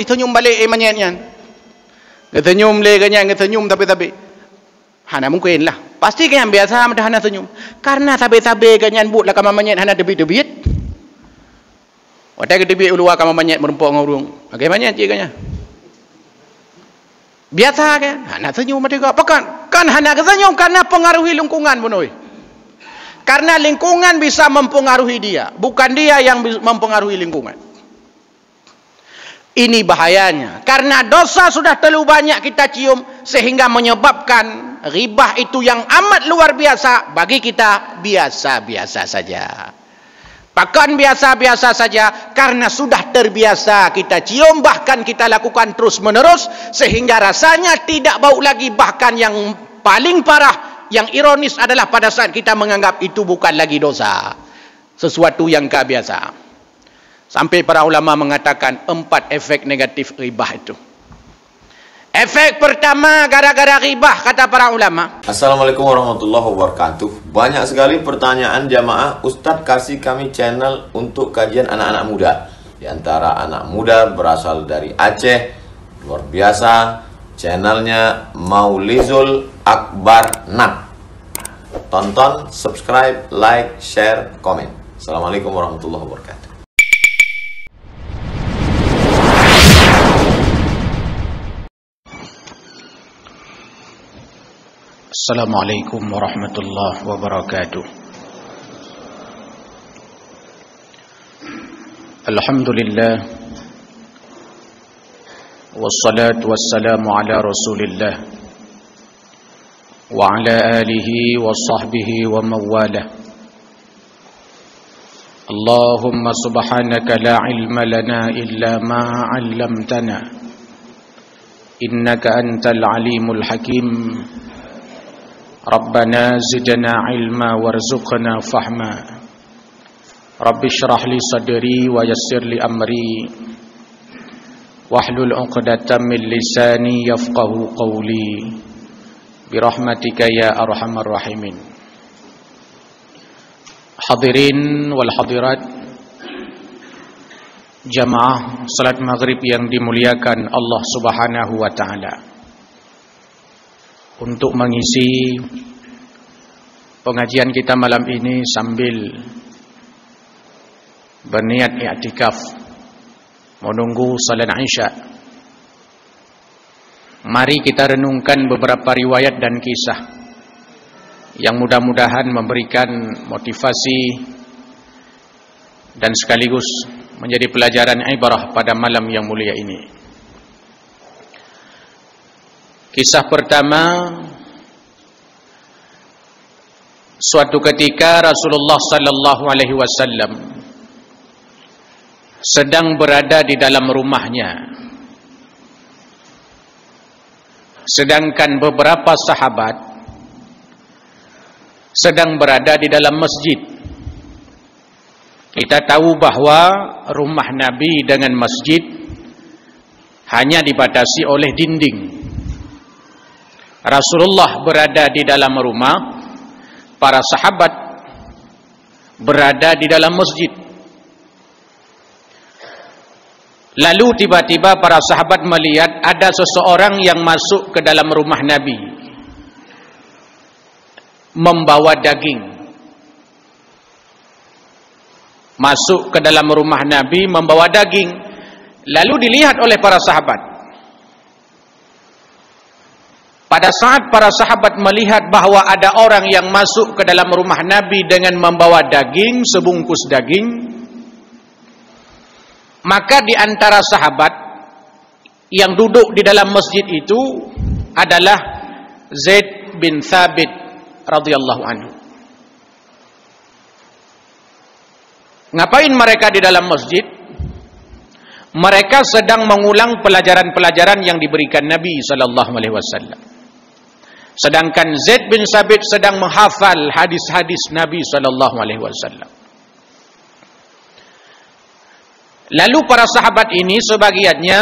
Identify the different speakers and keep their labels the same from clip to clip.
Speaker 1: senyum balik manyetnya. Senyum le ganyan, senyum tapi. Hana mungkin lah. Pasti ganyan biasa mah hana senyum. Karena tabe-tabe ganyan but lah kama manyet hana debit-debit. Wadah debit ulua kama manyet merumpok ngurung. Agai manyet je ganyan. Biasa kan? Hana senyum juga. Pekan. Kan hana senyum karena pengaruhi lingkungan bunoi. Karena lingkungan bisa mempengaruhi dia, bukan dia yang mempengaruhi lingkungan. Ini bahayanya. Karena dosa sudah terlalu banyak kita cium sehingga menyebabkan ghibah itu yang amat luar biasa bagi kita biasa-biasa saja. Bahkan biasa-biasa saja karena sudah terbiasa kita cium, bahkan kita lakukan terus-menerus sehingga rasanya tidak bau lagi. Bahkan yang paling parah, yang ironis adalah pada saat kita menganggap itu bukan lagi dosa, sesuatu yang kebiasa. Sampai para ulama mengatakan 4 efek negatif ghibah itu. Efek pertama gara-gara ghibah, kata para ulama.
Speaker 2: Assalamualaikum warahmatullahi wabarakatuh. Banyak sekali pertanyaan jamaah, Ustadz kasih kami channel untuk kajian anak-anak muda. Di antara anak muda berasal dari Aceh, luar biasa. Channelnya Maulizul Akbar Nak. Tonton, subscribe, like, share, komen. Assalamualaikum warahmatullahi wabarakatuh.
Speaker 1: Assalamualaikum warahmatullahi wabarakatuh. Alhamdulillah. Wassalatu wassalamu ala Rasulillah wa ala alihi wa sahbihi wa mawalah. Allahumma subhanaka la ilma lana illa ma 'allamtana innaka antal alimul hakim. Rabbana zidna ilma warzuqna fahma. Rabbi shrah li sadri wa yassir li amri wahlul 'uqdatam min lisani yafqahu qawli birahmatika ya arhamar rahimin. Hadirin wal hadirat, jamaah salat maghrib yang dimuliakan Allah Subhanahu wa taala. Untuk mengisi pengajian kita malam ini sambil berniat i'tikaf menunggu salat Isya, mari kita renungkan beberapa riwayat dan kisah yang mudah-mudahan memberikan motivasi dan sekaligus menjadi pelajaran ibarah pada malam yang mulia ini. Kisah pertama, suatu ketika Rasulullah sallallahu alaihi wasallam sedang berada di dalam rumahnya, sedangkan beberapa sahabat sedang berada di dalam masjid. Kita tahu bahwa rumah Nabi dengan masjid hanya dibatasi oleh dinding. Rasulullah berada di dalam rumah, para sahabat berada di dalam masjid. Lalu tiba-tiba para sahabat melihat ada seseorang yang masuk ke dalam rumah Nabi membawa daging. Masuk ke dalam rumah Nabi membawa daging. Lalu dilihat oleh para sahabat. Pada saat para sahabat melihat bahwa ada orang yang masuk ke dalam rumah Nabi dengan membawa daging, sebungkus daging, maka di antara sahabat yang duduk di dalam masjid itu adalah Zaid bin Thabit radhiyallahu anhu. Ngapain mereka di dalam masjid? Mereka sedang mengulang pelajaran-pelajaran yang diberikan Nabi sallallahu alaihi wasallam. Sedangkan Zaid bin Thabit sedang menghafal hadis-hadis Nabi sallallahu alaihi wasallam. Lalu para sahabat ini sebagiannya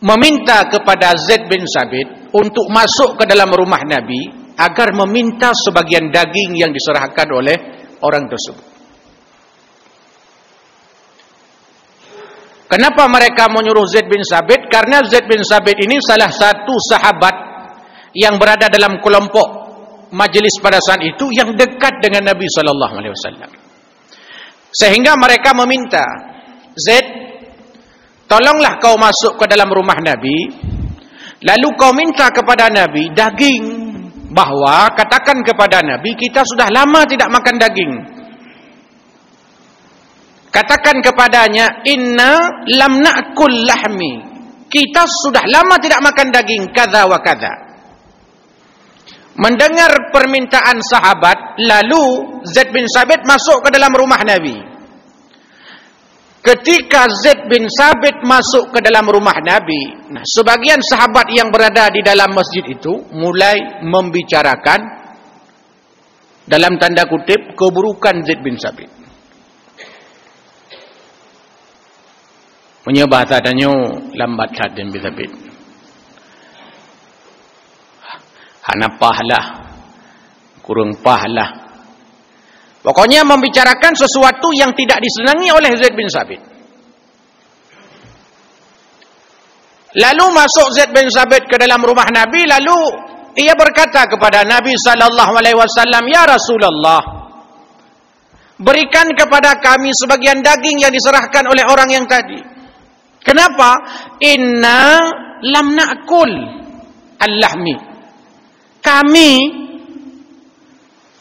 Speaker 1: meminta kepada Zaid bin Thabit untuk masuk ke dalam rumah Nabi agar meminta sebagian daging yang diserahkan oleh orang tersebut. Kenapa mereka menyuruh Zaid bin Sabit? Karena Zaid bin Sabit ini salah satu sahabat yang berada dalam kelompok majlis pada saat itu yang dekat dengan Nabi SAW. Sehingga mereka meminta, Zaid, tolonglah kau masuk ke dalam rumah Nabi, lalu kau minta kepada Nabi daging, bahwa katakan kepada Nabi, kita sudah lama tidak makan daging. Katakan kepadanya, inna lam na'kul lahmi, kita sudah lama tidak makan daging, kadza wa kadza. Mendengar permintaan sahabat, lalu Zaid bin Sabit masuk ke dalam rumah Nabi. Ketika Zaid bin Sabit masuk ke dalam rumah Nabi, nah, sebagian sahabat yang berada di dalam masjid itu mulai membicarakan, dalam tanda kutip, keburukan Zaid bin Sabit. Punya bahasa tanya lambat Zaid bin Sabit. Hana pahlah, kurang pahlah. Pokoknya membicarakan sesuatu yang tidak disenangi oleh Zaid bin Sabit. Lalu masuk Zaid bin Sabit ke dalam rumah Nabi, lalu ia berkata kepada Nabi SAW, ya Rasulullah, berikan kepada kami sebagian daging yang diserahkan oleh orang yang tadi. Kenapa? Inna lam na'kul al-lahmi. Kami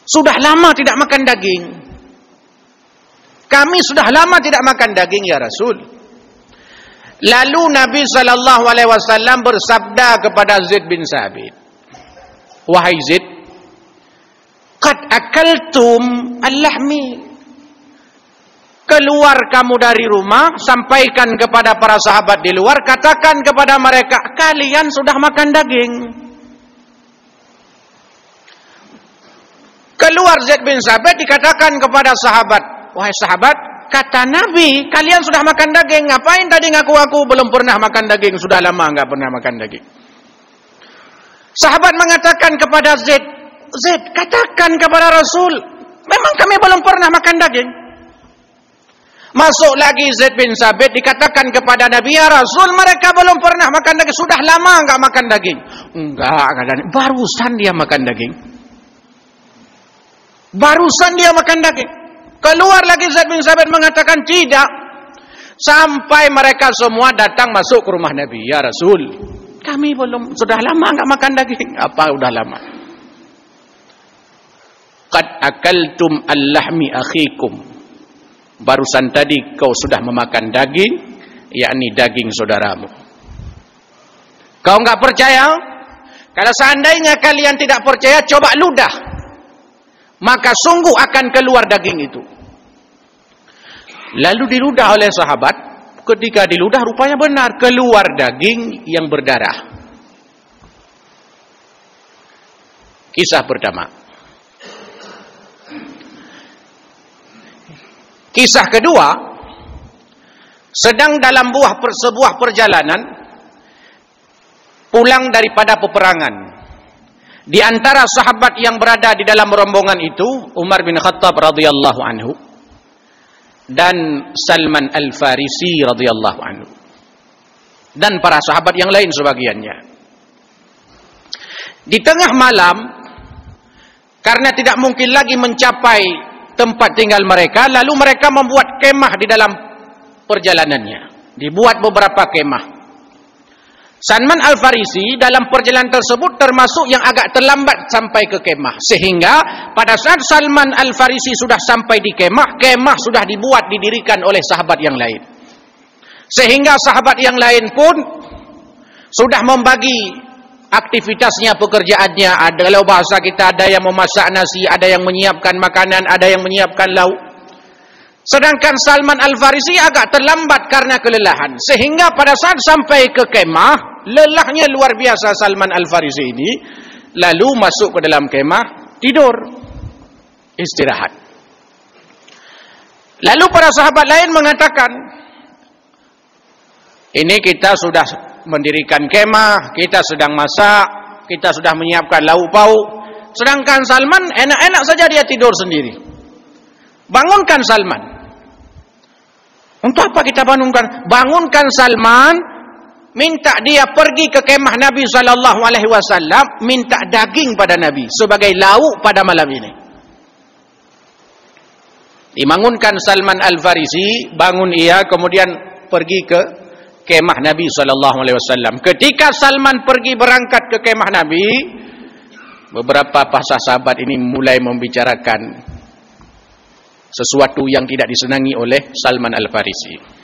Speaker 1: sudah lama tidak makan daging. Kami sudah lama tidak makan daging, ya Rasul. Lalu Nabi SAW bersabda kepada Zaid bin Sabit, wahai Zaid, qad akaltum al-lahmi. Keluar kamu dari rumah, sampaikan kepada para sahabat di luar, katakan kepada mereka, kalian sudah makan daging. Keluar Zaid bin Sabit, dikatakan kepada sahabat, wahai sahabat, kata Nabi, kalian sudah makan daging. Ngapain tadi ngaku-ngaku belum pernah makan daging? Sudah lama enggak pernah makan daging. Sahabat mengatakan kepada Zaid, Zaid, katakan kepada Rasul, memang kami belum pernah makan daging. Masuk lagi Zaid bin Sabit, dikatakan kepada Nabi, ya Rasul, mereka belum pernah makan daging. Sudah lama enggak makan daging. Enggak, barusan dia makan daging. Barusan dia makan daging. Keluar lagi Zaid bin Sabit mengatakan tidak. Sampai mereka semua datang masuk ke rumah Nabi. Ya Rasul, kami belum, sudah lama enggak makan daging. Apa sudah lama? Qad akaltum al-lahmi akhikum. Barusan tadi kau sudah memakan daging, yakni daging saudaramu. Kau enggak percaya? Kalau seandainya kalian tidak percaya, coba ludah. Maka sungguh akan keluar daging itu. Lalu diludah oleh sahabat. Ketika diludah rupanya benar, keluar daging yang berdarah. Kisah pertama. Kisah kedua, sedang dalam sebuah perjalanan pulang daripada peperangan. Di antara sahabat yang berada di dalam rombongan itu Umar bin Khattab radhiyallahu anhu dan Salman Al-Farisi radhiyallahu anhu dan para sahabat yang lain sebagiannya. Di tengah malam, karena tidak mungkin lagi mencapai tempat tinggal mereka, lalu mereka membuat kemah di dalam perjalanannya. Dibuat beberapa kemah. Salman Al-Farisi dalam perjalanan tersebut termasuk yang agak terlambat sampai ke kemah. Sehingga pada saat Salman Al-Farisi sudah sampai di kemah, kemah sudah dibuat, didirikan oleh sahabat yang lain. Sehingga sahabat yang lain pun sudah membagi aktivitasnya, pekerjaannya. Ada, kalau bahasa kita, ada yang memasak nasi, ada yang menyiapkan makanan, ada yang menyiapkan lauk. Sedangkan Salman Al-Farisi agak terlambat karena kelelahan. Sehingga pada saat sampai ke kemah, lelahnya luar biasa Salman Al-Farisi ini. Lalu masuk ke dalam kemah, tidur, istirahat. Lalu para sahabat lain mengatakan, ini kita sudah mendirikan kemah, kita sedang masak, kita sudah menyiapkan lauk pauk. Sedangkan Salman enak-enak saja dia tidur sendiri. Bangunkan Salman. Untuk apa kita bangunkan? Bangunkan Salman, minta dia pergi ke kemah Nabi SAW, minta daging pada Nabi sebagai lauk pada malam ini. Dibangunkan Salman Al-Farisi, bangun ia, kemudian pergi ke kemah Nabi SAW. Ketika Salman pergi berangkat ke kemah Nabi, beberapa sahabat ini mulai membicarakan sesuatu yang tidak disenangi oleh Salman Al-Farisi.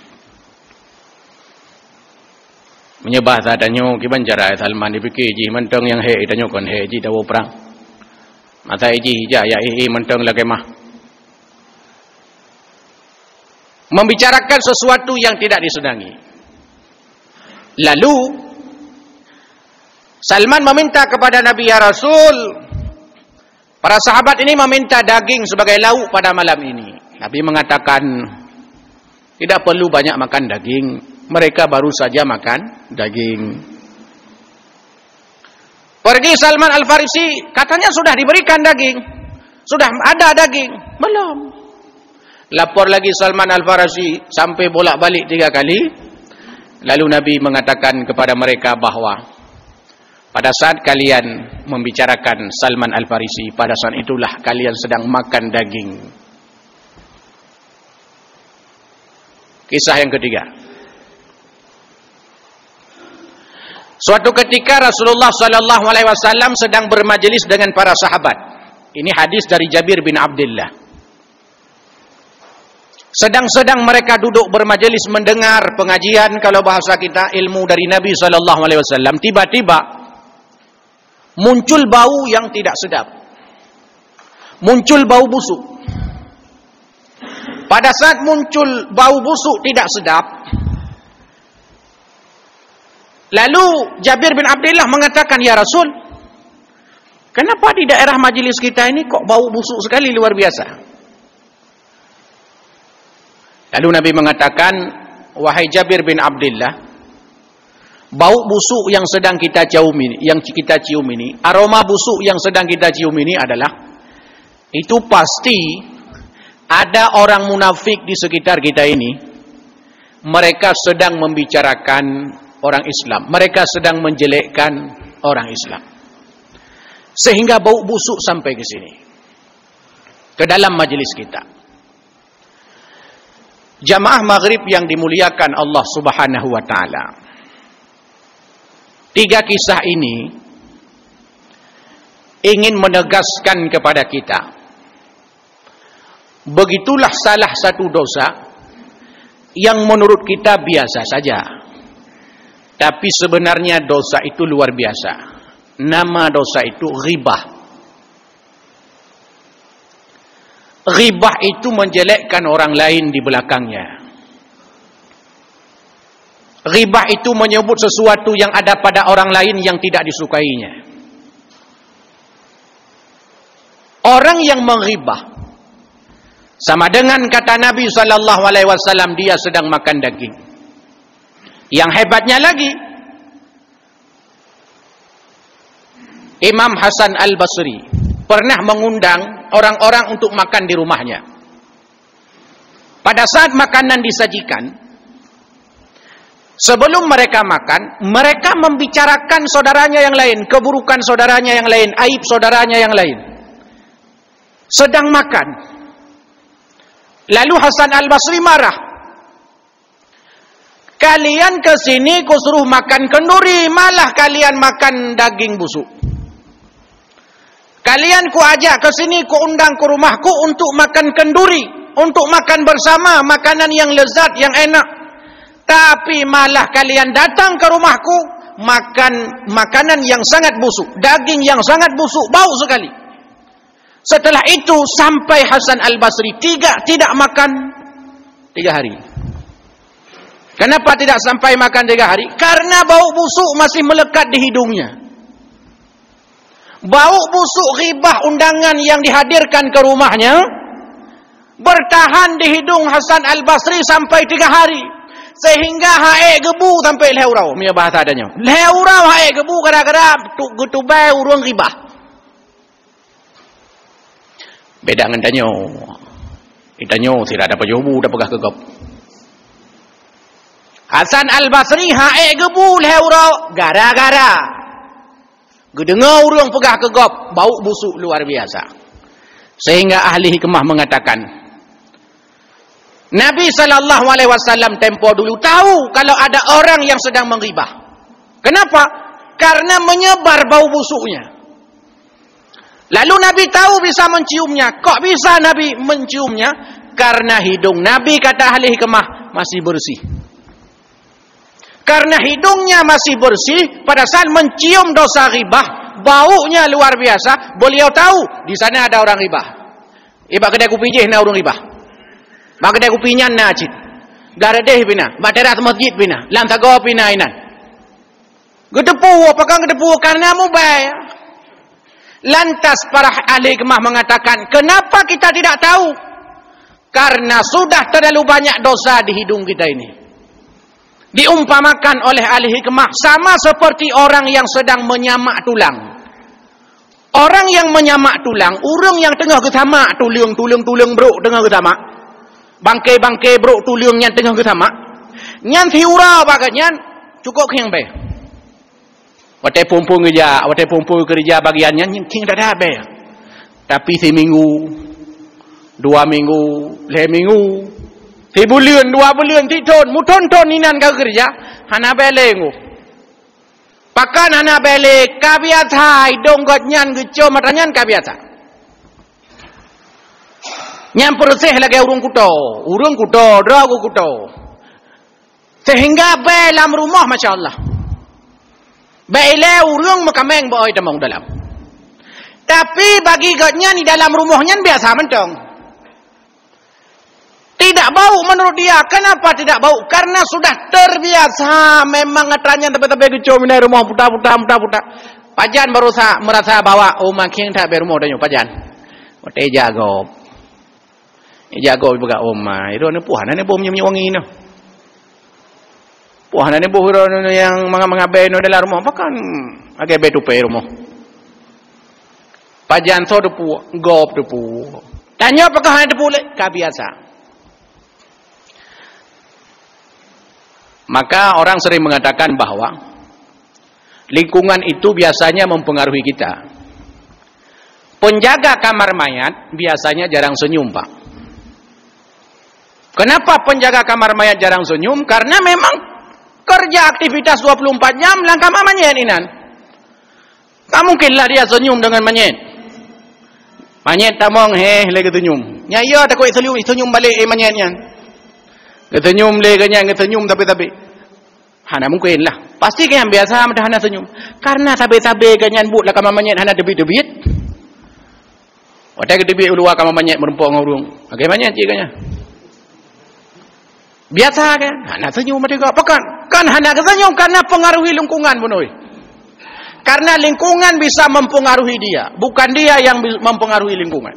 Speaker 1: Menyebah tadanya, kiban cara Salman dipikir ji mentang yang he tanya kon he ji dawo perang. Mata ji ja ya mentang la kemah. Membicarakan sesuatu yang tidak disenangi. Lalu Salman meminta kepada Nabi, ya Rasul, para sahabat ini meminta daging sebagai lauk pada malam ini. Nabi mengatakan, tidak perlu banyak makan daging. Mereka baru saja makan daging. Pergi Salman Al-Farisi, katanya sudah diberikan daging. Sudah ada daging. Belum. Lapor lagi Salman Al-Farisi, sampai bolak-balik 3 kali. Lalu Nabi mengatakan kepada mereka bahwa pada saat kalian membicarakan Salman Al-Farisi, pada saat itulah kalian sedang makan daging. Kisah yang ketiga. Suatu ketika Rasulullah SAW sedang bermajelis dengan para sahabat. Ini hadis dari Jabir bin Abdullah. Sedang-sedang mereka duduk bermajelis mendengar pengajian, kalau bahasa kita ilmu dari Nabi SAW. Tiba-tiba muncul bau yang tidak sedap. Muncul bau busuk. Pada saat muncul bau busuk tidak sedap, lalu Jabir bin Abdullah mengatakan, ya Rasul, kenapa di daerah majelis kita ini kok bau busuk sekali, luar biasa? Lalu Nabi mengatakan, wahai Jabir bin Abdullah, bau busuk yang sedang kita cium ini, aroma busuk yang sedang kita cium ini adalah, itu pasti ada orang munafik di sekitar kita ini. Mereka sedang membicarakan orang Islam. Mereka sedang menjelekkan orang Islam. Sehingga bau busuk sampai ke sini, ke dalam majelis kita. Jamaah maghrib yang dimuliakan Allah Subhanahu wa ta'ala. 3 kisah ini ingin menegaskan kepada kita, begitulah salah satu dosa yang menurut kita biasa saja, tapi sebenarnya dosa itu luar biasa. Nama dosa itu ghibah. Ghibah itu menjelekkan orang lain di belakangnya. Ghibah itu menyebut sesuatu yang ada pada orang lain yang tidak disukainya. Orang yang menghibah, sama dengan kata Nabi SAW, dia sedang makan daging. Yang hebatnya lagi, Imam Hasan Al-Basri pernah mengundang orang-orang untuk makan di rumahnya. Pada saat makanan disajikan, sebelum mereka makan, mereka membicarakan saudaranya yang lain, keburukan saudaranya yang lain, aib saudaranya yang lain. Sedang makan. Lalu Hasan Al-Basri marah. Kalian ke sini ku suruh makan kenduri, malah kalian makan daging busuk. Kalian ku ajak ke sini, ku undang ke rumahku untuk makan kenduri, untuk makan bersama, makanan yang lezat, yang enak. Tapi malah kalian datang ke rumahku, makan makanan yang sangat busuk, daging yang sangat busuk, bau sekali. Setelah itu sampai Hasan Al-Basri tidak makan 3 hari. Kenapa tidak sampai makan 3 hari? Karena bau busuk masih melekat di hidungnya. Bau busuk ghibah undangan yang dihadirkan ke rumahnya bertahan di hidung Hasan Al-Basri sampai 3 hari. Sehingga hae gebu sampai leurau. Punya bahasa adanya. Leurau hae gebu gara-gara gutubai urung ghibah. Beda dengan danyo. Danyo tidak ada pajobu, dah pegah kegop. Hasan Al-Basri haik gebu leura gara-gara gedengar urang pegah kegop bau busuk luar biasa. Sehingga ahli hikmah mengatakan Nabi SAW tempo dulu tahu kalau ada orang yang sedang menggibah. Kenapa? Karena menyebar bau busuknya. Lalu Nabi tahu bisa menciumnya. Kok bisa Nabi menciumnya? Karena hidung Nabi, kata ahli hikmah, masih bersih. Karena hidungnya masih bersih, pada saat mencium dosa ghibah, baunya luar biasa, beliau tahu di sana ada orang ghibah. Iba kedai kopi je na orang ghibah. Ba kedai kopi nyan na cit. Garadeh bina, ba teras masjid bina, lam tago bina inan. Gedepu apakah gedepu karena mubay. Lantas para ahli hikmah mengatakan, kenapa kita tidak tahu? Karena sudah terlalu banyak dosa di hidung kita ini. Diumpamakan oleh ahli hikmah sama seperti orang yang sedang menyamak tulang. Orang yang menyamak tulang, urang yang tengah ketamak tulang bro tengah ketamak. Bangkai bro tulang yang tengah ketamak. Nyan thiura baganya cukup yang baik. Wate pumpung kerja bagiannya king dah be. Tapi seminggu, 2 minggu, 5 minggu, 3 bulan, 2 bulan, 3 tahun, muton inan kau kerja, hana belengu. Pakan hana bele kabiasa donggot nyan geco matanyan kabiasa. Nyan persih lagi urung kuto, dragu kuto. Sehingga dalam rumah masya-Allah. Baile urung makameng boy demong dalam. Tapi bagi gotnya di dalam rumahnya biasa mentong. Tidak bau menurut dia. Kenapa tidak bau? Karena sudah terbiasa. Memang ngetranya tepe-tepe kecil minai rumah putar. Pajan baru merasa bawa makin tak berumah danyo pajan. Wate jago. Jago buka oma. Itu ne puhan ne bom nyem wangi no. Wah, nani buhuro yang mga beno dalam rumah, pakan agak betu pe rumah. Pajan so depu, gop depu. Tanya apakah hanya depu le? Kabiasa. Maka orang sering mengatakan bahwa lingkungan itu biasanya mempengaruhi kita. Penjaga kamar mayat biasanya jarang senyum, Pak. Kenapa penjaga kamar mayat jarang senyum? Karena memang kerja aktivitas 24 jam langkah manyet inan. Tak mungkinlah dia senyum dengan manyet. Manyet tamong lagi senyum. Nya iya tak kau senyum balik manyetnya. Senyum le ganyan senyum tapi. Hana mungkinlah. Pasti kan biasa mah hana senyum. Karena tabe-tabe ganyan but lah kamar manyet hana debit-debit. Wadah debit ulua kamar manyet merempok ngurung. Agak manyet jiganya. Biasa kan? Hana senyum mereka. Apakah? Kan hana senyum karena pengaruhi lingkungan bunoi. Karena lingkungan bisa mempengaruhi dia, bukan dia yang mempengaruhi lingkungan.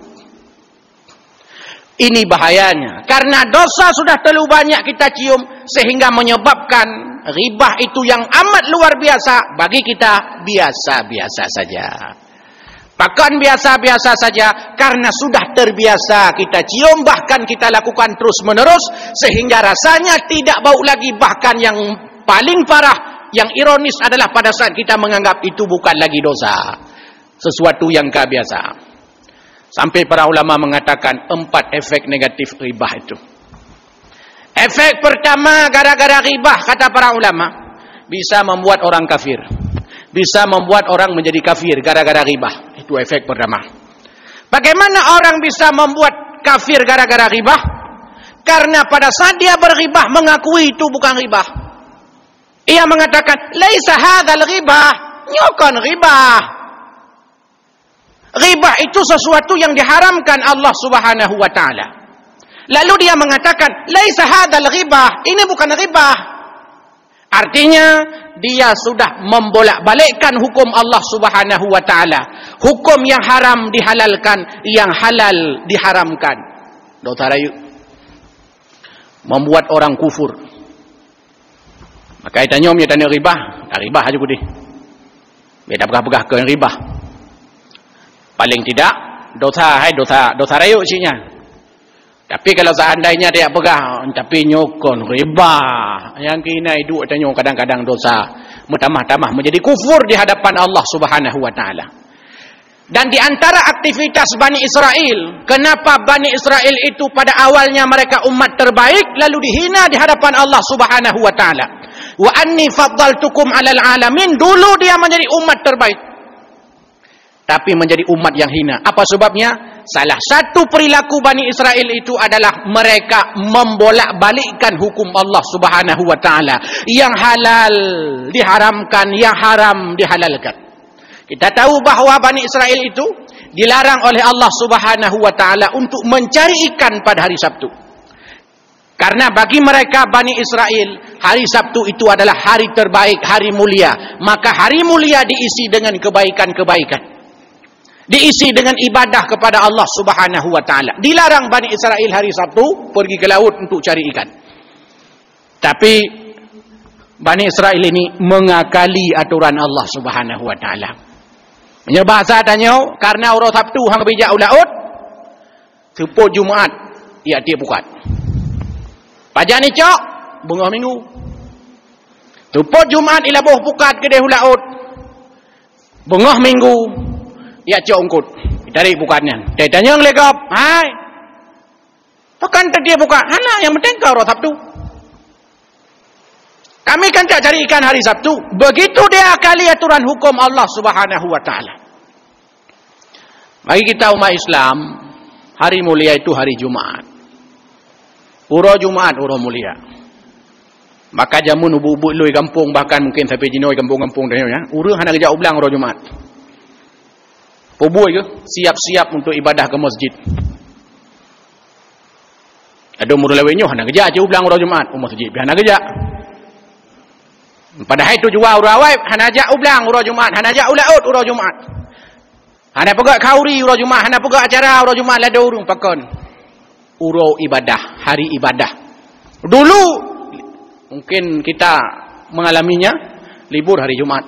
Speaker 1: Ini bahayanya. Karena dosa sudah terlalu banyak kita cium sehingga menyebabkan ghibah itu yang amat luar biasa bagi kita biasa-biasa saja. Bahkan biasa-biasa saja karena sudah terbiasa kita cium, bahkan kita lakukan terus-menerus sehingga rasanya tidak bau lagi. Bahkan yang paling parah, yang ironis adalah pada saat kita menganggap itu bukan lagi dosa, sesuatu yang kebiasa. Sampai para ulama mengatakan 4 efek negatif ghibah itu. Efek pertama gara-gara ghibah kata para ulama bisa membuat orang kafir. Bisa membuat orang menjadi kafir gara-gara ghibah. Itu efek pertama. Bagaimana orang bisa membuat kafir gara-gara ghibah? Karena pada saat dia berghibah mengakui itu bukan ghibah. Ia mengatakan, "Laisa hadzal ghibah." Nyokon ghibah. Ghibah itu sesuatu yang diharamkan Allah Subhanahu wa taala. Lalu dia mengatakan, "Laisa hadzal ghibah." Ini bukan ghibah. Artinya dia sudah membolak-balikkan hukum Allah Subhanahu wa taala. Hukum yang haram dihalalkan, yang halal diharamkan. Dosa rayu. Membuat orang kufur. Maka itanya om tanya ribah, tak ribah aja gudi. Beda pegah-pegah ke ribah. Paling tidak dosa rayu sinya. Tapi kalau seandainya dia pegang, tapi nyokon riba, yang kena hidup tanya kadang-kadang dosa, bertambah-tambah menjadi kufur di hadapan Allah Subhanahu wa taala. Dan di antara aktivitas Bani Israel, kenapa Bani Israel itu pada awalnya mereka umat terbaik lalu dihina di hadapan Allah Subhanahu wa taala. Wa anni faddaltukum 'alal 'alamin, dulu dia menjadi umat terbaik. Tapi menjadi umat yang hina. Apa sebabnya? Salah satu perilaku Bani Israel itu adalah mereka membolak-balikkan hukum Allah Subhanahu wa taala. Yang halal diharamkan, yang haram dihalalkan. Kita tahu bahawa Bani Israel itu dilarang oleh Allah Subhanahu wa taala untuk mencari ikan pada hari Sabtu. Karena bagi mereka Bani Israel, hari Sabtu itu adalah hari terbaik, hari mulia. Maka hari mulia diisi dengan kebaikan-kebaikan. Diisi dengan ibadah kepada Allah Subhanahu wa taala. Dilarang Bani Israel hari Sabtu pergi ke laut untuk cari ikan. Tapi Bani Israel ini mengakali aturan Allah Subhanahu wa taala. Punya bahasa tanya, karena orang Sabtu hang bijak laut, sepuluh Jumaat ia tiap bukat. Pajak ni cok, bengah minggu. Sepuluh Jumaat ila boh bukat ke deh laut. Bengah minggu ia cok ungkut. Tarik bukatnya. Dia tanya ngelegap, "Hai. Pakan tadi bukat? Hana yang penting kau orang Sabtu." Kami kan tak cari ikan hari Sabtu. Begitu dia akali aturan hukum Allah Subhanahu wa taala. Bagi kita umat Islam, hari mulia itu hari Jumaat. Uro Jumaat, uro mulia. Maka jamun ubu-ubu lui kampung, bahkan mungkin sampai jinoi kampung-kampung dia ya. Uro hana kerja ublang uro Jumaat. Poboi ke? Siap-siap untuk ibadah ke masjid. Ada umur lewenyo hana kerja aja ublang uro Jumaat, masjid hana kerja. Padahal itu juga urang awai hana ajak ublang urang Jumaat, hana ajak ulaut urang Jumaat. Hana pegak kauri urang Jumaat, hana pegak acara urang Jumaat lada urung pakon. Urang ibadah, hari ibadah. Dulu mungkin kita mengalaminya libur hari Jumaat.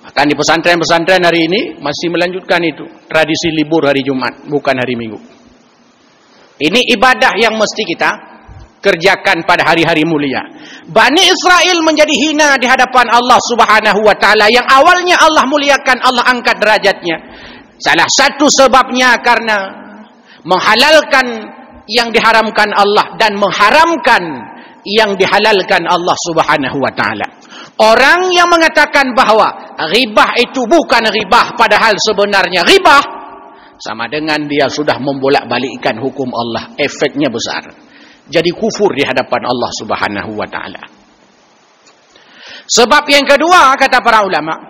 Speaker 1: Bahkan di pesantren-pesantren hari ini masih melanjutkan itu, tradisi libur hari Jumaat, bukan hari Minggu. Ini ibadah yang mesti kita kerjakan pada hari-hari mulia. Bani Israel menjadi hina di hadapan Allah Subhanahu wa taala, yang awalnya Allah muliakan, Allah angkat derajatnya. Salah satu sebabnya karena menghalalkan yang diharamkan Allah dan mengharamkan yang dihalalkan Allah Subhanahu wa taala. Orang yang mengatakan bahawa ghibah itu bukan ghibah padahal sebenarnya ghibah, sama dengan dia sudah membolak-balikkan hukum Allah. Efeknya besar. Jadi kufur di hadapan Allah Subhanahu wa taala. Sebab yang kedua, kata para ulama,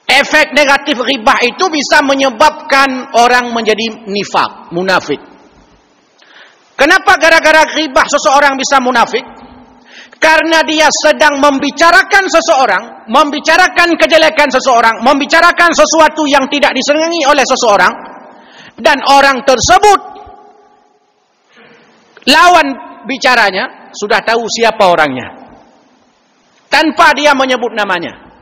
Speaker 1: efek negatif ghibah itu bisa menyebabkan orang menjadi nifaq, munafik. Kenapa gara-gara ghibah seseorang bisa munafik? Karena dia sedang membicarakan seseorang, membicarakan kejelekan seseorang, membicarakan sesuatu yang tidak disenangi oleh seseorang, dan orang tersebut lawan bicaranya sudah tahu siapa orangnya tanpa dia menyebut namanya,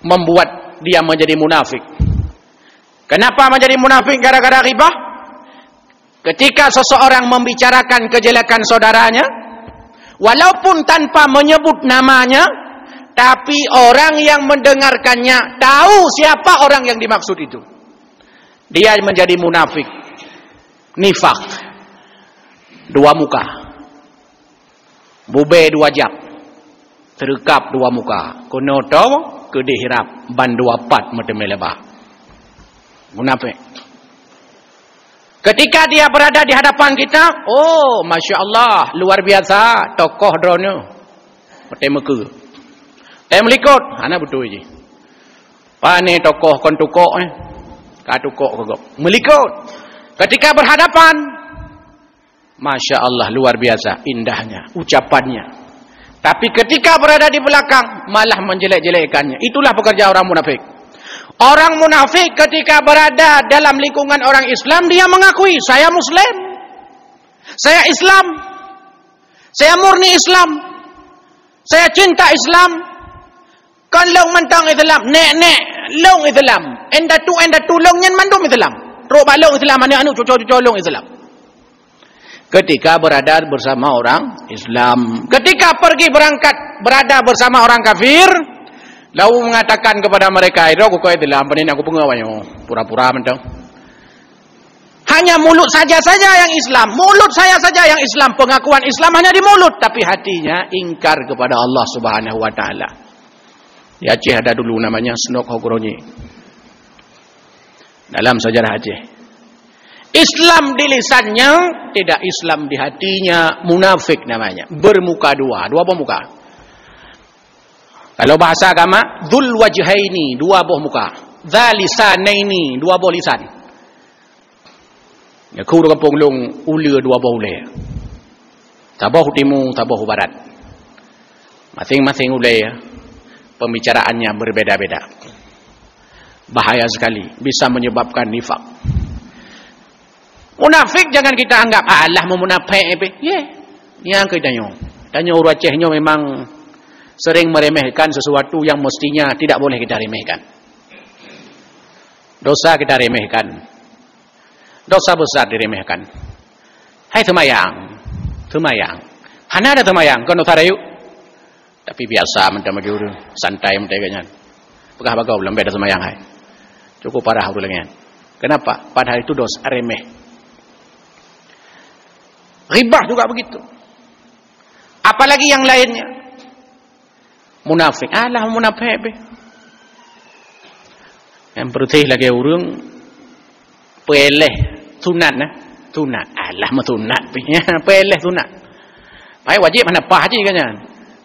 Speaker 1: membuat dia menjadi munafik. Kenapa menjadi munafik? Gara-gara ghibah. Ketika seseorang membicarakan kejelekan saudaranya, walaupun tanpa menyebut namanya, tapi orang yang mendengarkannya tahu siapa orang yang dimaksud itu, dia menjadi munafik. Nifak, dua muka, bube dua jap, terkap dua muka, kono tahu kedih hirap, ban dua pat mata melebah. Munafik. Ketika dia berada di hadapan kita, oh Masya Allah, luar biasa, tokoh drone, mata muka, tem likut, ana betul je. Pane tokoh kon tukok katukok kagak, melikut. Ketika berhadapan, Masya Allah, luar biasa indahnya ucapannya. Tapi ketika berada di belakang, malah menjelek-jelekkannya. Itulah pekerjaan orang munafik. Orang munafik ketika berada dalam lingkungan orang Islam, dia mengakui, saya Muslim, saya Islam, saya murni Islam, saya cinta Islam. Kalau mentang Islam, nek long Islam. Enda tu long nyen mandum Islam. Rok balong Islam anu cucu-cucu long Islam. Ketika berada bersama orang Islam, ketika pergi berangkat berada bersama orang kafir, lalu mengatakan kepada mereka, "Iro aku kau Islam, panen aku pengawanyo, pura-pura mentang." Hanya mulut saja yang Islam, mulut saya saja yang Islam, pengakuan Islam hanya di mulut, tapi hatinya ingkar kepada Allah Subhanahu wa taala. Di Aceh ada dulu namanya Senok Hokronyi. Dalam sejarah Aceh. Islam di lisannya, tidak Islam di hatinya, munafik namanya. Bermuka dua muka. Kalau bahasa agama, dzul wajhaini, dua buah muka. Dzalisanaini, dua buah lisan. Ya ku kampung long ule dua buah ule. Tabah timur, tabah barat. Masing-masing ule pembicaraannya berbeda-beda. Bahaya sekali, bisa menyebabkan nifak. Munafik jangan kita anggap Allah memunafik. Yang kita tanya orang Acehnya memang sering meremehkan sesuatu yang mestinya tidak boleh kita remehkan. Dosa kita remehkan. Dosa besar diremehkan. Hai temayang. Hana ada temayang, kono tarayu. Tapi biasa mentang bagi urang, santai menteganya. Pegah bagau lambe ada temayang hai. Cukup parah urulangan. Kenapa? Padahal itu dosa remeh. Ribah juga begitu. Apalagi yang lainnya. Munafik. Alah munafik. Yang bertih lagi orang peleh sunat nah. Sunat. Alah sunat. Peleh sunat. Pai wajib mana pah haji kan.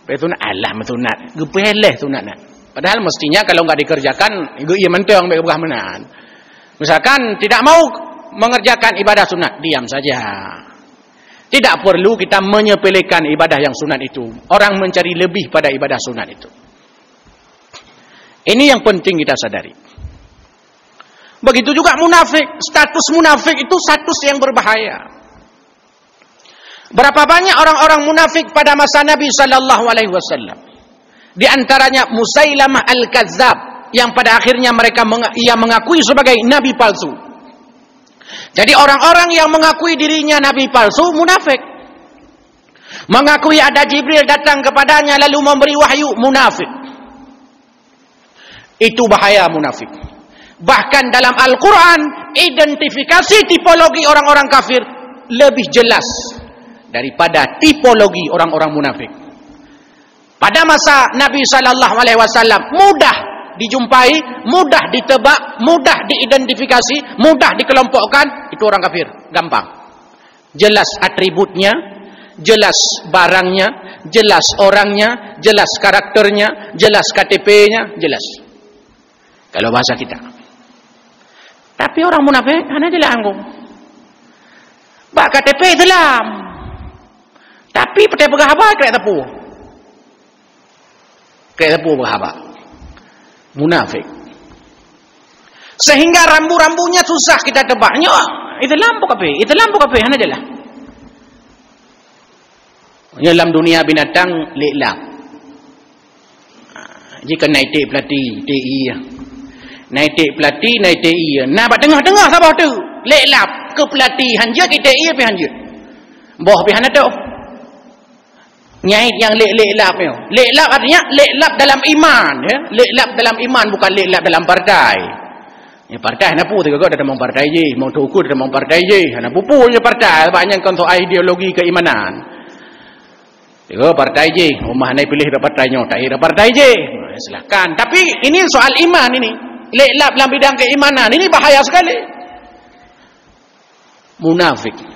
Speaker 1: Peleh sunat. Alah sunat. Peleh sunat nah. Padahal mestinya kalau enggak dikerjakan, ia mentang baik berkah menan. Misalkan tidak mau mengerjakan ibadah sunat, diam saja. Tidak perlu kita menyepelekan ibadah yang sunat itu. Orang mencari lebih pada ibadah sunat itu. Ini yang penting kita sadari. Begitu juga munafik. Status munafik itu status yang berbahaya. Berapa banyak orang-orang munafik pada masa Nabi SAW. Di antaranya Musailamah Al-Kazzab. Yang pada akhirnya ia mengakui sebagai Nabi palsu. Jadi orang-orang yang mengakui dirinya Nabi palsu, munafik. Mengakui ada Jibril datang kepadanya lalu memberi wahyu, munafik. Itu bahaya munafik. Bahkan dalam Al-Quran, identifikasi tipologi orang-orang kafir lebih jelas daripada tipologi orang-orang munafik. Pada masa Nabi SAW mudah dijumpai, mudah ditebak, mudah diidentifikasi, mudah dikelompokkan, itu orang kafir, gampang. Jelas atributnya, jelas barangnya, jelas orangnya, jelas karakternya, jelas KTP-nya, jelas. Kalau bahasa kita. Tapi orang munafik hanya jelas anggung. Bak KTP Islam. Tapi petai berapa kerek tepu. Kerek tepu berapa. Munafik. Sehingga rambu-rambunya susah kita tebaknya. Itu lampu kape, hana jelah. Dalam dunia binatang li'laq. Jika naik pelati TI. Naik pelati TI. Nah, bak tengah-tengah sabah tu. Li'laq ke pelati hanja ke TI pe hanja. Boh pe hana tu. Nyait yang li'laq ni. Li'laq artinya li'laq dalam iman, ya. Li'laq dalam iman bukan li'laq dalam partai. Ya partai hana pu tiga ada mau partai je, mau tuku ada mau partai je. Hana pupu je partai banyak untuk ideologi keimanan. Tiga partai je, rumah nai pilih dah partainya, tak ada partai je. Silakan. Tapi ini soal iman ini. Li'laq dalam bidang keimanan ini bahaya sekali. Munafik.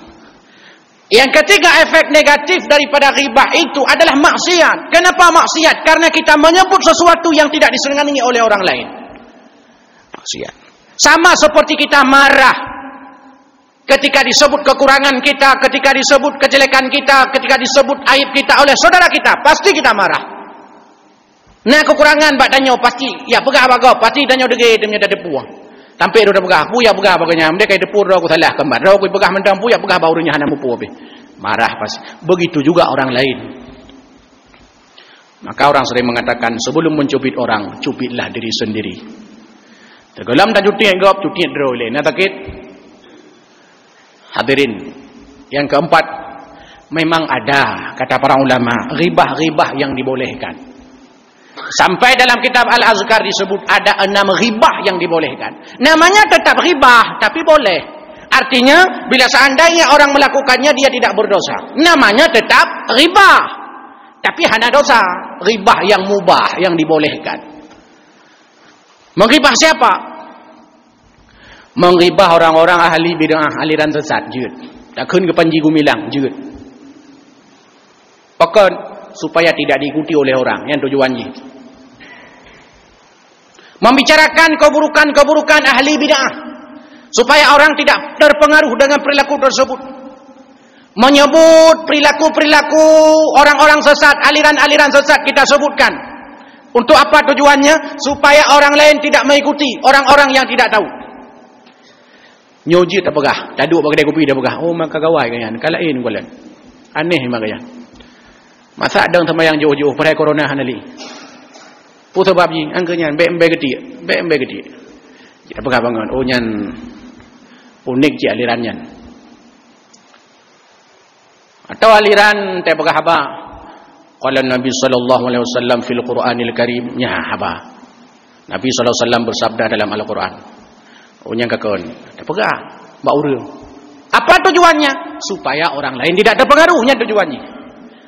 Speaker 1: Yang ketiga efek negatif daripada ghibah itu adalah maksiat. Kenapa maksiat? Karena kita menyebut sesuatu yang tidak disengani oleh orang lain. Maksiat. Sama seperti kita marah ketika disebut kekurangan kita, ketika disebut kejelekan kita, ketika disebut aib kita oleh saudara kita, pasti kita marah. Nah kekurangan bak danyo pasti, ya pegah bago, pasti danyo dege demnya dah depu. Tampil dah pegah, pu ya pegah baganya, mereka kai depu dah aku salah kembar. Dah aku pegah mendam pu ya pegah baurunya hana mupu abe. Marah pasti. Begitu juga orang lain. Maka orang sering mengatakan sebelum mencubit orang, cubitlah diri sendiri. Tenggelam dan cuti gop, cuti draw le. Nak takit. Hadirin, yang keempat, memang ada kata para ulama ghibah-ghibah yang dibolehkan. Sampai dalam kitab Al-Azkar disebut ada 6 ghibah yang dibolehkan. Namanya tetap ghibah, tapi boleh. Artinya bila seandainya orang melakukannya dia tidak berdosa. Namanya tetap ghibah, tapi hanya dosa. Ghibah yang mubah yang dibolehkan. Menghibah siapa? Menghibah orang-orang ahli bid'ah, aliran sesat, jeut. Tak kun ke Panji Gumilang, jeut. Pokok supaya tidak diikuti oleh orang yang tujuannya. Membicarakan keburukan-keburukan ahli bid'ah supaya orang tidak terpengaruh dengan perilaku tersebut. Menyebut perilaku-perilaku orang-orang sesat, aliran-aliran sesat kita sebutkan. Untuk apa tujuannya? Supaya orang lain tidak mengikuti orang-orang yang tidak tahu. Nyoji tak pegah, taduk pakai kopi dah pegah. Oh maka gawai kan, kalain kualan. Aneh makanya. Masa ada sama yang jauh-jauh pada corona hanali. Putar babji, angkanya be gede, be gede. Kita pegah bangun. Oh nyan unik je alirannya. Atau aliran tak pegah apa? Qala Nabi sallallahu alaihi wasallam fil Qur'anil Karim, nya haba. Nabi sallallahu alaihi wasallam bersabda dalam Al-Qur'an. Oh nyang kakon, terpegah mbak urang. Apa tujuannya? Supaya orang lain tidak terpengaruhnya tujuannya.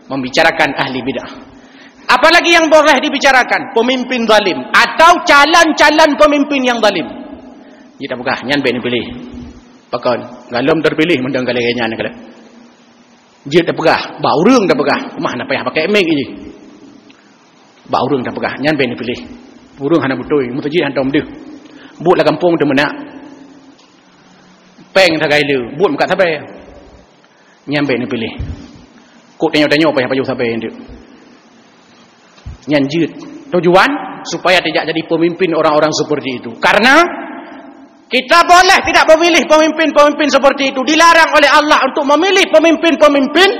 Speaker 1: Membicarakan ahli bidah. Apalagi yang boleh dibicarakan? Pemimpin zalim atau calon-calon pemimpin yang zalim. Kita pegah nyan ben pilih. Pakon, galom terpilih mendang galeganya nak kala. Dia dah pegah, bau urang dah pegah. Mah nak payah pakai mic ini. Bau urang dah pegah, nyan ben pilih. Urang hana betul, mutajid hantam dia. Buat lah kampung tu menak. Peng tak gailu, buat muka sabai. Nyan ben pilih. Kok tanya-tanya payah payah sabai dia. Nyan jid. Tujuan supaya tidak jadi pemimpin orang-orang seperti itu. Karena kita boleh tidak memilih pemimpin-pemimpin seperti itu. Dilarang oleh Allah untuk memilih pemimpin-pemimpin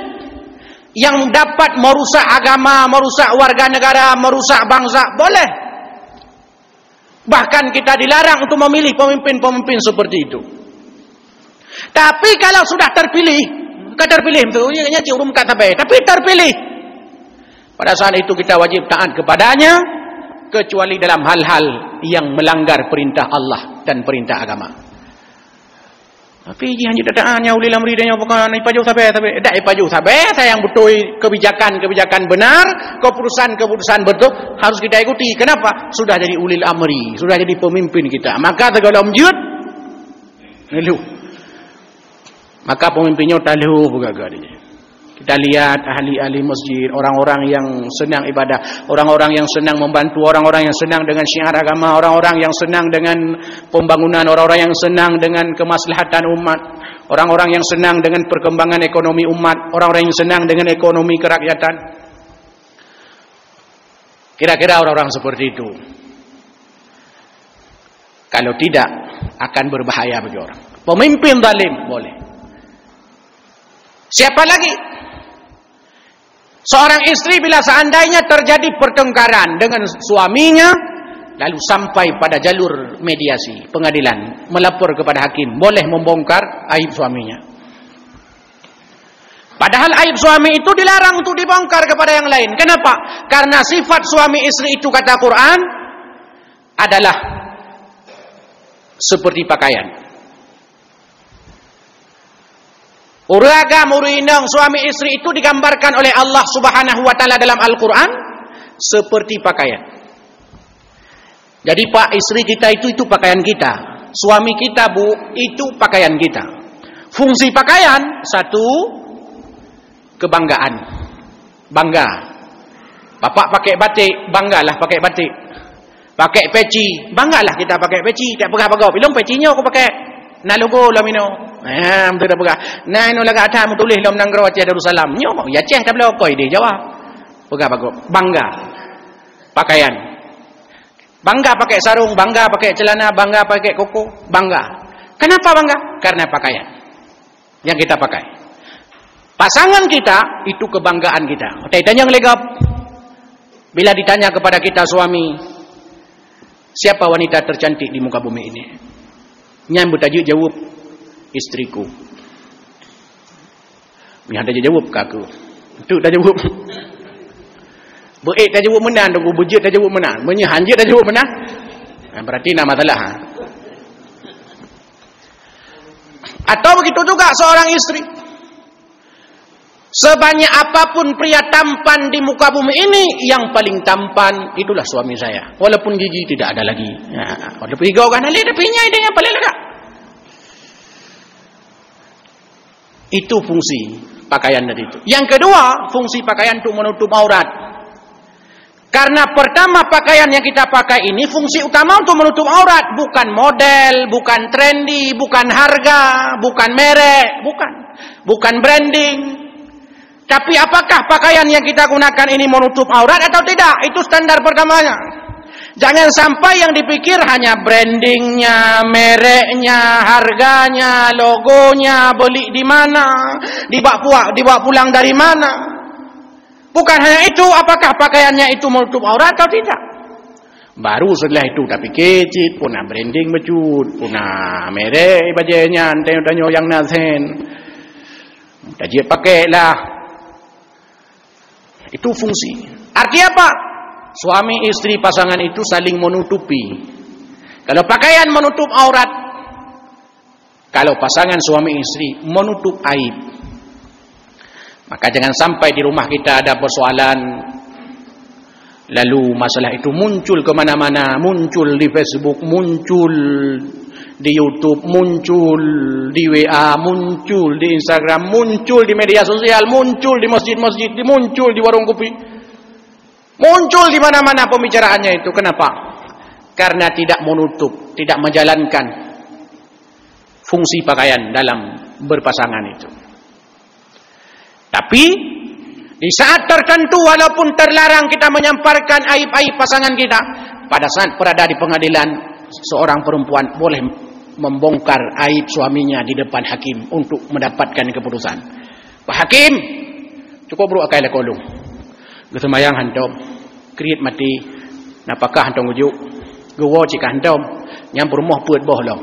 Speaker 1: yang dapat merusak agama, merusak warga negara, merusak bangsa. Boleh. Bahkan kita dilarang untuk memilih pemimpin-pemimpin seperti itu. Tapi kalau sudah terpilih itu, ya cium kata baik. Tapi terpilih. Pada saat itu kita wajib taat kepadanya. Kecuali dalam hal-hal yang melanggar perintah Allah dan perintah agama. Tapi hanya dataannya ulil amri dan bukan ipaju sabai dak ipaju sabai saya yang betul kebijakan benar, keputusan betul harus kita ikuti. Kenapa? Sudah jadi ulil amri, sudah jadi pemimpin kita. Maka segala umjud nelu. Maka pemimpinnya talu buka dia. Kita lihat ahli-ahli masjid, orang-orang yang senang ibadah, orang-orang yang senang membantu, orang-orang yang senang dengan syiar agama, orang-orang yang senang dengan pembangunan, orang-orang yang senang dengan kemaslahatan umat, orang-orang yang senang dengan perkembangan ekonomi umat, orang-orang yang senang dengan ekonomi kerakyatan. Kira-kira orang-orang seperti itu. Kalau tidak, akan berbahaya bagi orang. Pemimpin zalim boleh. Siapa lagi? Seorang istri bila seandainya terjadi pertengkaran dengan suaminya, lalu sampai pada jalur mediasi, pengadilan, melapor kepada hakim, boleh membongkar aib suaminya. Padahal aib suami itu dilarang untuk dibongkar kepada yang lain. Kenapa? Karena sifat suami istri itu kata Quran adalah seperti pakaian. Uragam urinang suami istri itu digambarkan oleh Allah Subhanahu wa taala dalam Al-Qur'an seperti pakaian. Jadi pak istri kita itu pakaian kita. Suami kita bu itu pakaian kita. Fungsi pakaian satu kebanggaan. Bangga. Bapak pakai batik, banggalah pakai batik. Pakai peci, banggalah kita pakai peci. Tak pegah-pegah. Bilong pecinya aku pakai. Na logo lamino. Betul dah pegah. Nah ino laga atas tulis dalam nangro Aceh Darussalam. Nyo mau ya Aceh tak boleh koi dia jawab. Pegah-pegah. Bangga. Pakaian. Bangga pakai sarung, bangga pakai celana, bangga pakai koko, bangga. Kenapa bangga? Karena pakaian yang kita pakai. Pasangan kita itu kebanggaan kita. Tanya legap. Bila ditanya kepada kita suami, Siapa wanita tercantik di muka bumi ini? Yang bertajuk jawab, istriku. Yang dah jawab kaku. Itu dah jawab. Berik dah jawab menang, tunggu bujut dah jawab menang. Menyahanjit dah jawab menang. Berarti nak masalah. Atau begitu juga seorang istri. Sebanyak apapun pria tampan di muka bumi ini, yang paling tampan itulah suami saya. Walaupun gigi tidak ada lagi. Walaupun gigi orang lain, tapi ini yang paling lega. Itu fungsi pakaian tadi itu. Yang kedua, fungsi pakaian untuk menutup aurat. Karena pertama, pakaian yang kita pakai ini fungsi utama untuk menutup aurat, bukan model, bukan trendy, bukan harga, bukan merek, bukan branding. Tapi apakah pakaian yang kita gunakan ini menutup aurat atau tidak? Itu standar pertamanya. Jangan sampai yang dipikir hanya brandingnya, mereknya, harganya, logonya, beli di mana, dibawa pulang dari mana. Bukan hanya itu, apakah pakaiannya itu menutup aurat atau tidak? Baru setelah itu tapi kecil, punah branding becut, punah merek bajunya, antenyo yang nasen. Jadi pakailah. Itu fungsi. Artinya apa? Suami istri pasangan itu saling menutupi. Kalau pakaian menutup aurat, kalau pasangan suami istri menutup aib, maka jangan sampai di rumah kita ada persoalan, lalu masalah itu muncul kemana-mana, muncul di Facebook, muncul di YouTube, muncul di WA, muncul di Instagram, muncul di media sosial, muncul di masjid-masjid, muncul di warung kopi, muncul di mana-mana pembicaraannya itu. Kenapa? Karena tidak menutup, tidak menjalankan fungsi pakaian dalam berpasangan itu. Tapi di saat tertentu, walaupun terlarang kita menyamparkan aib-aib pasangan kita, pada saat berada di pengadilan, seorang perempuan boleh membongkar aib suaminya di depan hakim untuk mendapatkan keputusan. Pak Hakim, cukup bro akai lekolong. Gesemayang hantom, kriit mati, napakah hantom ujuk, gewo cika hantom, yang berumah puat boh long.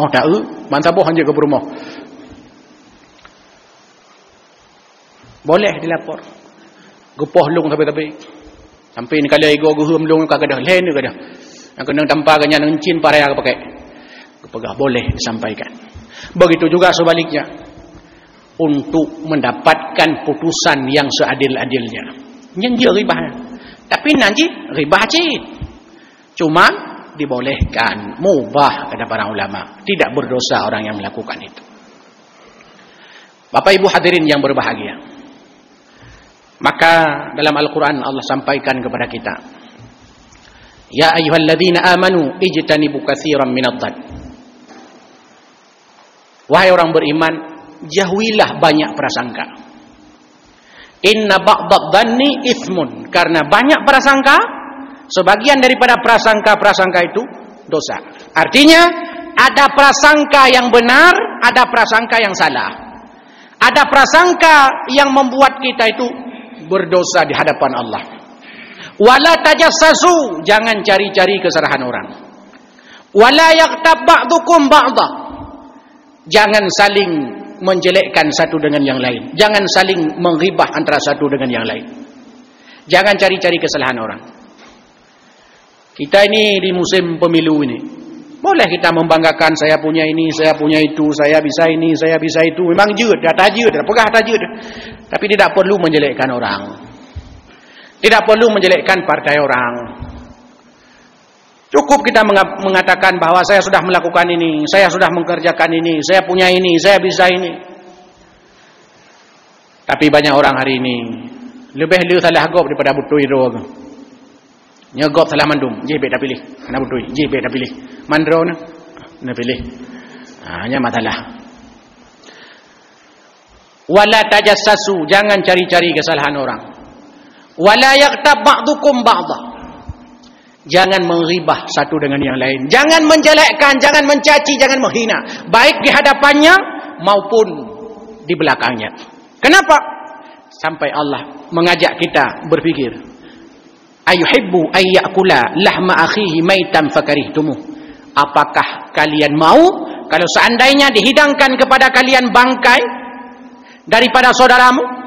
Speaker 1: Oh tak mantap boh hanya ke berumah. Boleh dilapor. Gepoh long tapi sampai ni kalau ego gehum long kagak dah lain juga dah. Yang kena tampar ganyan encin paraya pakai. Kepegah boleh disampaikan. Begitu juga sebaliknya, untuk mendapatkan putusan yang seadil-adilnya. Yang dia ribah. Tapi nanti ribah cik. Cuma dibolehkan, mubah kata para ulama. Tidak berdosa orang yang melakukan itu. Bapak Ibu hadirin yang berbahagia. Maka dalam Al-Quran Allah sampaikan kepada kita, ya ayyuhalladzina amanu ijtanibu katsiran minadh-dhann. Wahai orang beriman, jauhilah banyak prasangka. Inna ba'dadh-dhanni itsmun. Karena banyak prasangka, sebagian daripada prasangka-prasangka itu dosa. Artinya, ada prasangka yang benar, ada prasangka yang salah. Ada prasangka yang membuat kita itu berdosa di hadapan Allah. Wala tajassasu, jangan cari-cari kesalahan orang. Wala yaghtab ba'dukum ba'dha. Jangan saling menjelekkan satu dengan yang lain. Jangan saling menghibah antara satu dengan yang lain. Jangan cari-cari kesalahan orang. Kita ini di musim pemilu ini, boleh kita membanggakan saya punya ini, saya punya itu, saya bisa ini, saya bisa itu. Memang tajud, pegah tajud. Tapi tidak perlu menjelekkan orang. Tidak perlu menjelekkan partai orang. Cukup kita mengatakan bahwa saya sudah melakukan ini, saya sudah mengerjakan ini, saya punya ini, saya bisa ini. Tapi banyak orang hari ini lebih salah gop daripada butui ro. Nyegop salah mandum, JB dah pilih. Kena butui, JB dah pilih. Mandro na pilih. Hanya masalah. Wala tajassasu, jangan cari-cari kesalahan orang. Wala yaghtab ba'dukum ba'dha. Jangan menghibah satu dengan yang lain. Jangan menjelekkan, jangan mencaci, jangan menghina. Baik di hadapannya maupun di belakangnya. Kenapa? Sampai Allah mengajak kita berpikir. ayuhibbu ay ya'kula lahma akhihi maitan fakarihtumuh. Apakah kalian mau kalau seandainya dihidangkan kepada kalian bangkai daripada saudaramu?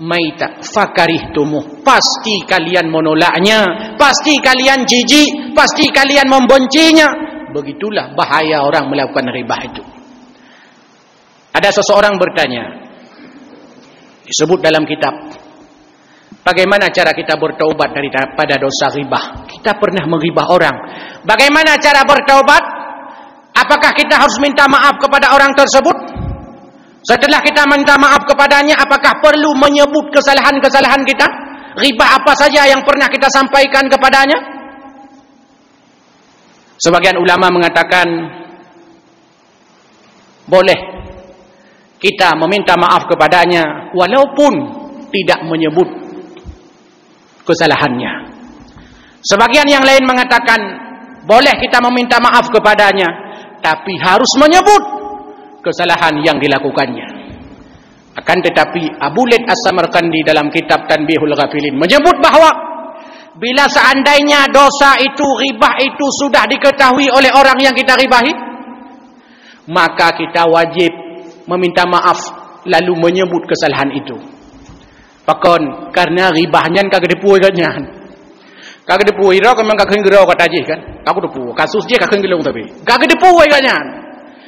Speaker 1: Maita fakarihtumuh, pasti kalian menolaknya, pasti kalian jijik, pasti kalian membencinya. Begitulah bahaya orang melakukan riba itu. Ada seseorang bertanya, disebut dalam kitab, bagaimana cara kita bertaubat daripada dosa riba? Kita pernah meribah orang. Bagaimana cara bertaubat? Apakah kita harus minta maaf kepada orang tersebut? Setelah kita minta maaf kepadanya, apakah perlu menyebut kesalahan-kesalahan kita? Riba apa saja yang pernah kita sampaikan kepadanya? Sebagian ulama mengatakan boleh kita meminta maaf kepadanya walaupun tidak menyebut kesalahannya. Sebagian yang lain mengatakan boleh kita meminta maaf kepadanya, tapi harus menyebut kesalahan yang dilakukannya. Akan tetapi Abu Laith As-Samarqandi dalam kitab Tanbihul Ghafilin menyebut bahawa bila seandainya dosa itu, ribah itu sudah diketahui oleh orang yang kita ribahi, maka kita wajib meminta maaf lalu menyebut kesalahan itu. Pakon karena ribahnya kagak dipuai kan. Kagak dipuai ro memang kagak ngerau kata je kan. Kagak dipuai. Kasus dia kagak ngelong tapi. Kagak dipuai kan.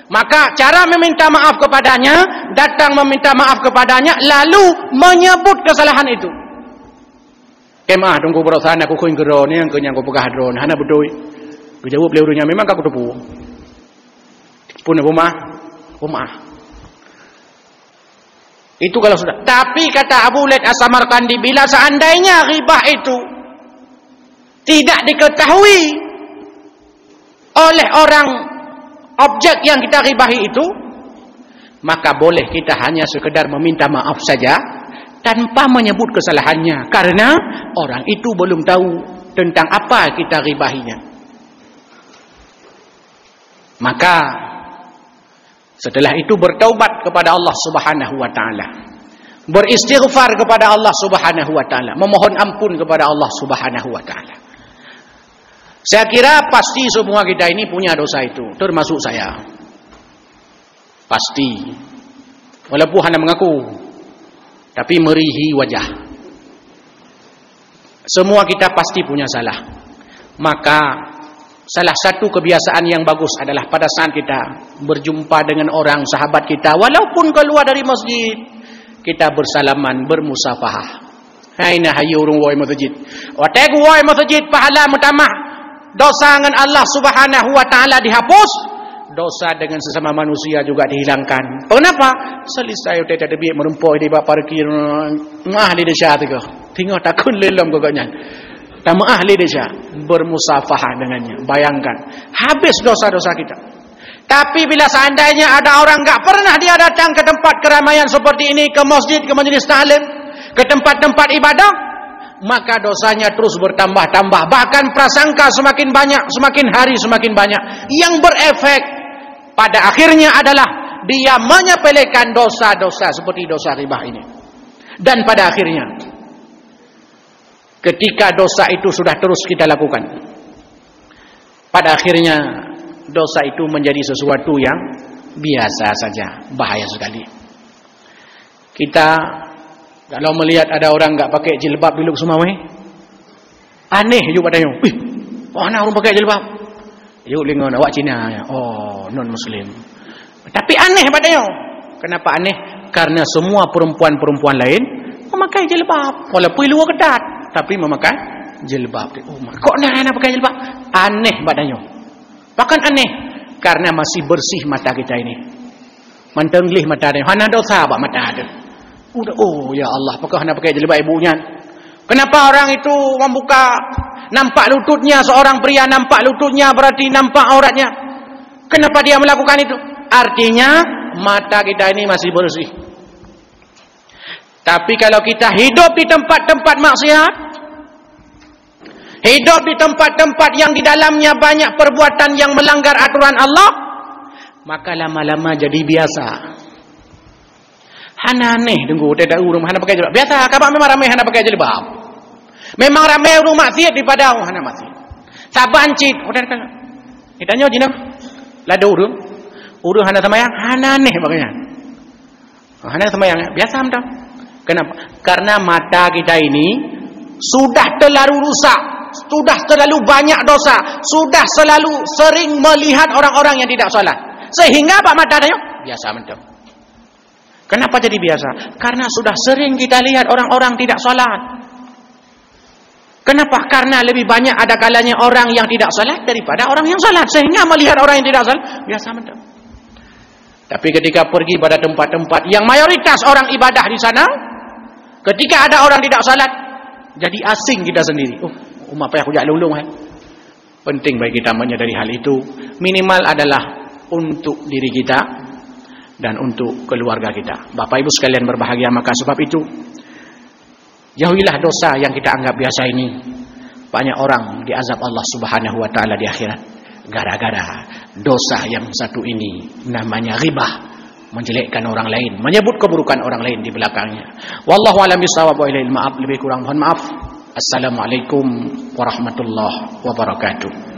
Speaker 1: Maka cara meminta maaf kepadanya, datang meminta maaf kepadanya lalu menyebut kesalahan itu. Kemah tunggu berusaha aku kau ngerau ni yang kau yang kau pegah drone. Hana betul. Dijawab leurunya memang kagak dipuai. Pun rumah. Itu kalau sudah. Tapi kata Abu Laith As-Samarqandi, bila seandainya ribah itu tidak diketahui oleh orang objek yang kita ribahi itu, maka boleh kita hanya sekedar meminta maaf saja tanpa menyebut kesalahannya, karena orang itu belum tahu tentang apa kita ribahinya. Maka setelah itu bertaubat kepada Allah Subhanahu wa taala. Beristighfar kepada Allah Subhanahu wa taala, memohon ampun kepada Allah Subhanahu wa taala. Saya kira pasti semua kita ini punya dosa itu, termasuk saya. Pasti. Walaupun hanya mengaku, tapi merihi wajah. Semua kita pasti punya salah. Maka salah satu kebiasaan yang bagus adalah pada saat kita berjumpa dengan orang sahabat kita, walaupun keluar dari masjid, kita bersalaman, bermusafahah. Haina hayu urung woi masjid. Watek woi masjid pahala mutamah. Dosa dengan Allah Subhanahu wa taala dihapus, dosa dengan sesama manusia juga dihilangkan. Kenapa? Selesai udah ada biar merempoi di bak parkir ahli desa tu. Tengok takun lelam kagaknya. Tamu ahli desa bermusafahah dengannya. Bayangkan, habis dosa-dosa kita. Tapi bila seandainya ada orang enggak pernah dia datang ke tempat keramaian seperti ini, ke masjid, ke majelis ta'lim, ke tempat-tempat ibadah, maka dosanya terus bertambah-tambah. Bahkan prasangka semakin banyak, semakin hari semakin banyak. Yang berefek pada akhirnya adalah dia menyepelekan dosa-dosa seperti dosa riba ini. Dan pada akhirnya, ketika dosa itu sudah terus kita lakukan, pada akhirnya dosa itu menjadi sesuatu yang biasa saja. Bahaya sekali. Kita kalau melihat ada orang enggak pakai jilbab dulu semua aneh juga padanya. Mana orang pakai jilbab? Yuk lingon awak Cina. Oh, non muslim. Tapi aneh padanya. Kenapa aneh? Karena semua perempuan-perempuan lain memakai jilbab. Walaupun luar ketat, tapi memakai jilbab. Oh, kok nak pakai jilbab? Aneh padanya. Bahkan aneh karena masih bersih mata kita ini. Mentenglih mata dia. Hana dosa apa mata dia? Oh ya Allah, apakah hendak pakai jilbab ibunya? Kenapa orang itu membuka nampak lututnya, seorang pria nampak lututnya berarti nampak auratnya? Kenapa dia melakukan itu? Artinya mata kita ini masih bersih. Tapi kalau kita hidup di tempat-tempat maksiat, hidup di tempat-tempat yang di dalamnya banyak perbuatan yang melanggar aturan Allah, maka lama-lama jadi biasa. Hana aneh tunggu tidak urung hana pakai jilbab. Biasa kabak memang ramai hana pakai jilbab. Memang ramai orang maksiat daripada orang anak maksiat. Saban cit, udah kan. Ditanya jinam. Lada urung. Urung hana semayang, hana aneh makanya. Hana semayang biasa dah. Kenapa? Karena mata kita ini sudah terlalu rusak, sudah terlalu banyak dosa, sudah selalu sering melihat orang-orang yang tidak salat. Sehingga apa mata dia? Biasa mentok. Kenapa jadi biasa? Karena sudah sering kita lihat orang-orang tidak salat. Kenapa? Karena lebih banyak ada kalanya orang yang tidak salat daripada orang yang salat. Sehingga melihat orang yang tidak salat biasa mentok. Tapi ketika pergi pada tempat-tempat yang mayoritas orang ibadah di sana, ketika ada orang tidak salat, jadi asing kita sendiri. Apa yang aku jak lulung Penting bagi kita menyadari hal itu. Minimal adalah untuk diri kita dan untuk keluarga kita. Bapak Ibu sekalian berbahagia, maka sebab itu jauhilah dosa yang kita anggap biasa ini. Banyak orang diazab Allah Subhanahu wa taala di akhirat gara-gara dosa yang satu ini, namanya ghibah, menjelekkan orang lain, menyebut keburukan orang lain di belakangnya. Wallahu a'lam bishawab wa ilaihi maaf, lebih kurang mohon maaf. Assalamualaikum warahmatullahi wabarakatuh.